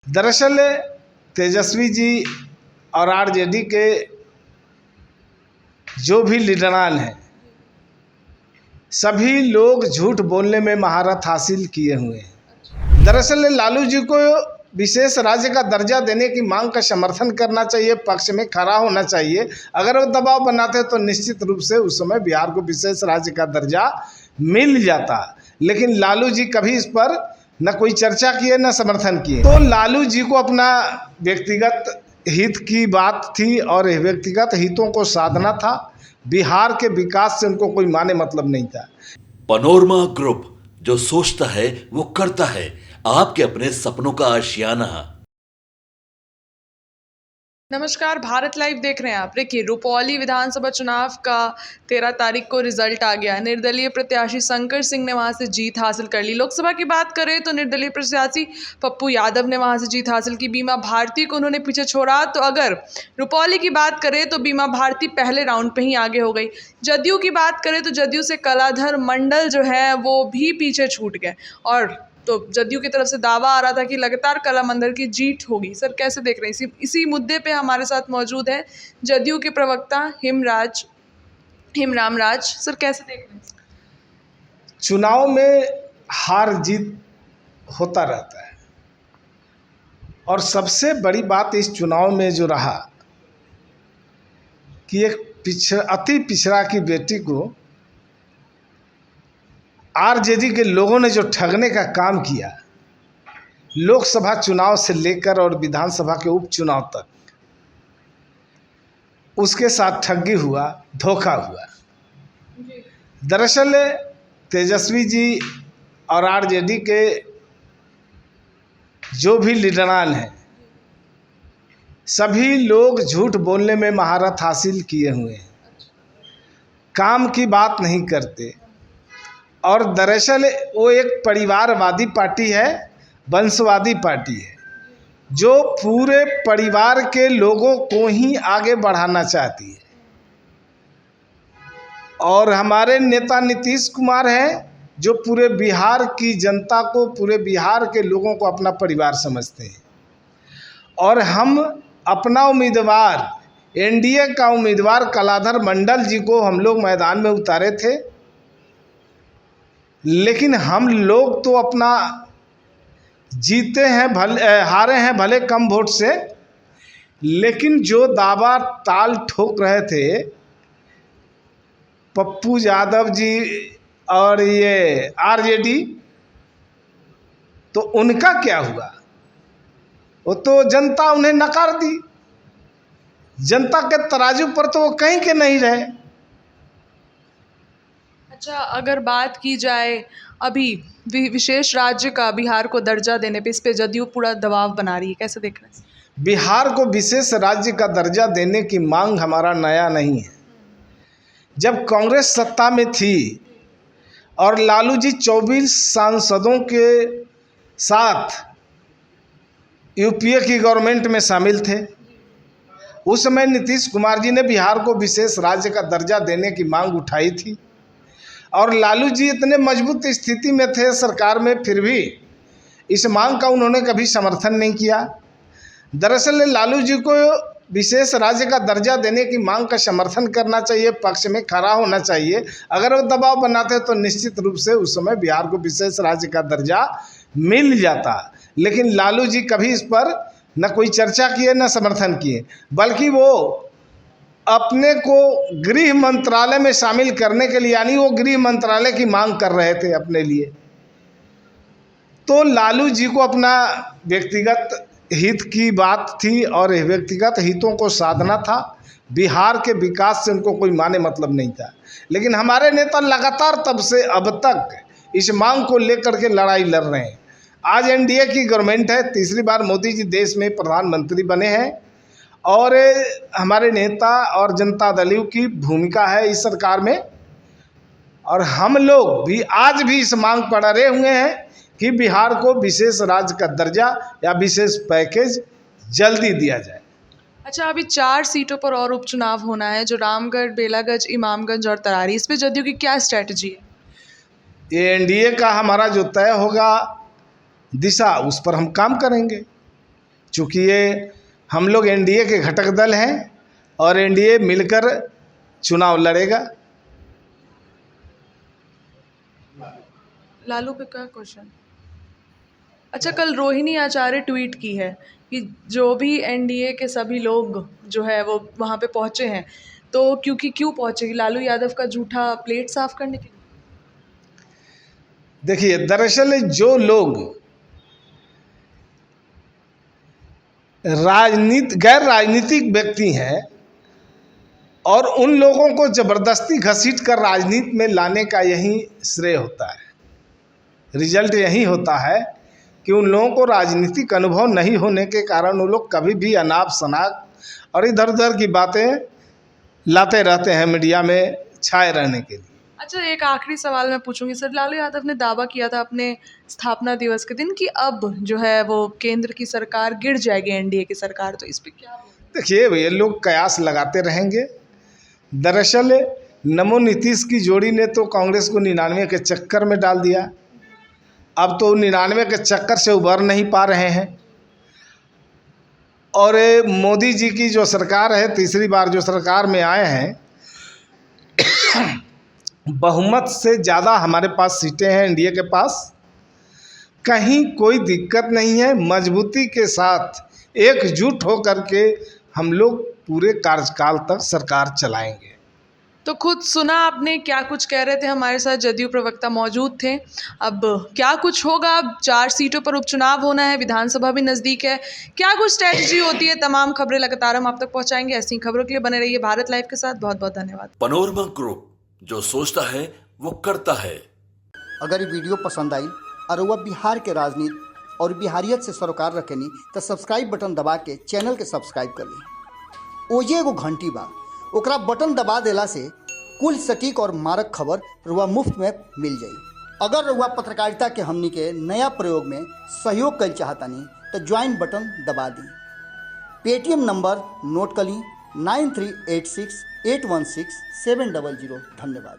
दरअसल तेजस्वी जी और आरजेडी के जो भी लीडरान हैं, सभी लोग झूठ बोलने में महारत हासिल किए हुए हैं। दरअसल लालू जी को विशेष राज्य का दर्जा देने की मांग का समर्थन करना चाहिए, पक्ष में खड़ा होना चाहिए। अगर वो दबाव बनाते तो निश्चित रूप से उस समय बिहार को विशेष राज्य का दर्जा मिल जाता, लेकिन लालू जी कभी इस पर न कोई चर्चा किए न समर्थन किए। तो लालू जी को अपना व्यक्तिगत हित की बात थी और व्यक्तिगत हितों को साधना था। बिहार के विकास से उनको कोई माने मतलब नहीं था। पनोरमा ग्रुप, जो सोचता है वो करता है। आपके अपने सपनों का आशियाना। नमस्कार, भारत लाइव देख रहे हैं आप। देखिए, रुपौली विधानसभा चुनाव का 13 तारीख को रिजल्ट आ गया। निर्दलीय प्रत्याशी शंकर सिंह ने वहां से जीत हासिल कर ली। लोकसभा की बात करें तो निर्दलीय प्रत्याशी पप्पू यादव ने वहां से जीत हासिल की। बीमा भारती को उन्होंने पीछे छोड़ा। तो अगर रुपौली की बात करें तो बीमा भारती पहले राउंड पे ही आगे हो गई। जदयू की बात करें तो जदयू से कलाधर मंडल जो है वो भी पीछे छूट गए, और तो जदयू की तरफ से दावा आ रहा था कि लगातार कला मंडल की जीत होगी। सर, कैसे देख रहे हैं इसी मुद्दे पे हमारे साथ मौजूद है जदयू के प्रवक्ता हिमराम राज। सर, कैसे देख रहे हैं? चुनाव में हार जीत होता रहता है, और सबसे बड़ी बात इस चुनाव में जो रहा कि एक अति पिछड़ा की बेटी को आरजेडी के लोगों ने जो ठगने का काम किया, लोकसभा चुनाव से लेकर और विधानसभा के उपचुनाव तक, उसके साथ ठगी हुआ, धोखा हुआ। दरअसल तेजस्वी जी और आरजेडी के जो भी लीडरान हैं, सभी लोग झूठ बोलने में महारत हासिल किए हुए हैं, काम की बात नहीं करते। और दरअसल वो एक परिवारवादी पार्टी है, वंशवादी पार्टी है, जो पूरे परिवार के लोगों को ही आगे बढ़ाना चाहती है। और हमारे नेता नीतीश कुमार हैं, जो पूरे बिहार की जनता को, पूरे बिहार के लोगों को अपना परिवार समझते हैं। और हम अपना उम्मीदवार, एनडीए का उम्मीदवार कलाधर मंडल जी को हम लोग मैदान में उतारे थे, लेकिन हम लोग तो अपना जीते हैं, भले हारे हैं भले कम वोट से, लेकिन जो दावा ताल ठोक रहे थे पप्पू यादव जी और ये आरजेडी, तो उनका क्या हुआ? वो तो जनता उन्हें नकार दी। जनता के तराजू पर तो वो कहीं के नहीं रहे। अच्छा, अगर बात की जाए अभी विशेष राज्य का बिहार को दर्जा देने पे, इस पे जदयू पूरा दबाव बना रही है, कैसे देख रहे हैं? बिहार को विशेष राज्य का दर्जा देने की मांग हमारा नया नहीं है। जब कांग्रेस सत्ता में थी और लालू जी 24 सांसदों के साथ यूपीए की गवर्नमेंट में शामिल थे, उस समय नीतीश कुमार जी ने बिहार को विशेष राज्य का दर्जा देने की मांग उठाई थी। और लालू जी इतने मजबूत स्थिति में थे सरकार में, फिर भी इस मांग का उन्होंने कभी समर्थन नहीं किया। दरअसल लालू जी को विशेष राज्य का दर्जा देने की मांग का समर्थन करना चाहिए, पक्ष में खड़ा होना चाहिए। अगर वो दबाव बनाते तो निश्चित रूप से उस समय बिहार को विशेष राज्य का दर्जा मिल जाता, लेकिन लालू जी कभी इस पर न कोई चर्चा किए न समर्थन किए, बल्कि वो अपने को गृह मंत्रालय में शामिल करने के लिए, यानी वो गृह मंत्रालय की मांग कर रहे थे अपने लिए। तो लालू जी को अपना व्यक्तिगत हित की बात थी और व्यक्तिगत हितों को साधना था। बिहार के विकास से उनको कोई माने मतलब नहीं था, लेकिन हमारे नेता लगातार तब से अब तक इस मांग को लेकर के लड़ाई लड़ रहे हैं। आज एनडीए की गवर्नमेंट है, तीसरी बार मोदी जी देश में प्रधानमंत्री बने हैं, और हमारे नेता और जनता दल की भूमिका है इस सरकार में। और हम लोग भी आज भी इस मांग पर अड़े हुए हैं कि बिहार को विशेष राज्य का दर्जा या विशेष पैकेज जल्दी दिया जाए। अच्छा, अभी 4 सीटों पर और उपचुनाव होना है, जो रामगढ़, बेलागंज, इमामगंज और तरारी। इस पे जदयू की क्या स्ट्रैटेजी है? ये एनडीए का हमारा जो तय होगा दिशा, उस पर हम काम करेंगे। चूँकि ये हम लोग एनडीए के घटक दल हैं और एनडीए मिलकर चुनाव लड़ेगा। लालू पे क्या क्वेश्चन? अच्छा, कल रोहिणी आचार्य ट्वीट की है कि जो भी एनडीए के सभी लोग जो है वो वहाँ पे पहुँचे हैं, तो क्यों पहुँचे? लालू यादव का जूठा प्लेट साफ करने के लिए? देखिए, दरअसल जो लोग गैर राजनीतिक व्यक्ति हैं और उन लोगों को जबरदस्ती घसीट कर राजनीति में लाने का यही श्रेय होता है, रिजल्ट यही होता है कि उन लोगों को राजनीतिक अनुभव नहीं होने के कारण वो लोग कभी भी अनाप शनाप और इधर उधर की बातें लाते रहते हैं मीडिया में छाए रहने के लिए। अच्छा, एक आखिरी सवाल मैं पूछूंगी सर। लालू यादव ने दावा किया था अपने स्थापना दिवस के दिन कि अब जो है वो केंद्र की सरकार गिर जाएगी, एनडीए की सरकार, तो इस पे क्या बोलते? देखिए, ये लोग कयास लगाते रहेंगे। दरअसल नमो नीतीश की जोड़ी ने तो कांग्रेस को 99 के चक्कर में डाल दिया। अब तो 99 के चक्कर से उबर नहीं पा रहे हैं। और मोदी जी की जो सरकार है, तीसरी बार जो सरकार में आए हैं, बहुमत से ज़्यादा हमारे पास सीटें हैं एनडीए के पास। कहीं कोई दिक्कत नहीं है। मजबूती के साथ एकजुट होकर के हम लोग पूरे कार्यकाल तक सरकार चलाएंगे। तो खुद सुना आपने क्या कुछ कह रहे थे। हमारे साथ जदयू प्रवक्ता मौजूद थे। अब क्या कुछ होगा? अब 4 सीटों पर उपचुनाव होना है, विधानसभा भी नज़दीक है। क्या कुछ स्ट्रैटेजी होती है? तमाम खबरें लगातार हम आप तक पहुंचाएंगे। ऐसी खबरों के लिए बने रहिए भारत लाइव के साथ। बहुत बहुत धन्यवाद। पनोरमा ग्रुप, जो सोचता है वो करता है। अगर ये वीडियो पसंद आई और वह बिहार के राजनीति और बिहारियत से सरोकार रखेनी तो सब्सक्राइब बटन दबा के चैनल के सब्सक्राइब कर ली। ओजे एगो घंटी बा, ओकरा बटन दबा देला से कुल सटीक और मारक खबर रुआ मुफ्त में मिल जाई। अगर रुआ पत्रकारिता के हमनी के नया प्रयोग में सहयोग कर चाहतानी तो ज्वाइन बटन दबा दी। पेटीएम नंबर नोट कर ली 9386816700। धन्यवाद।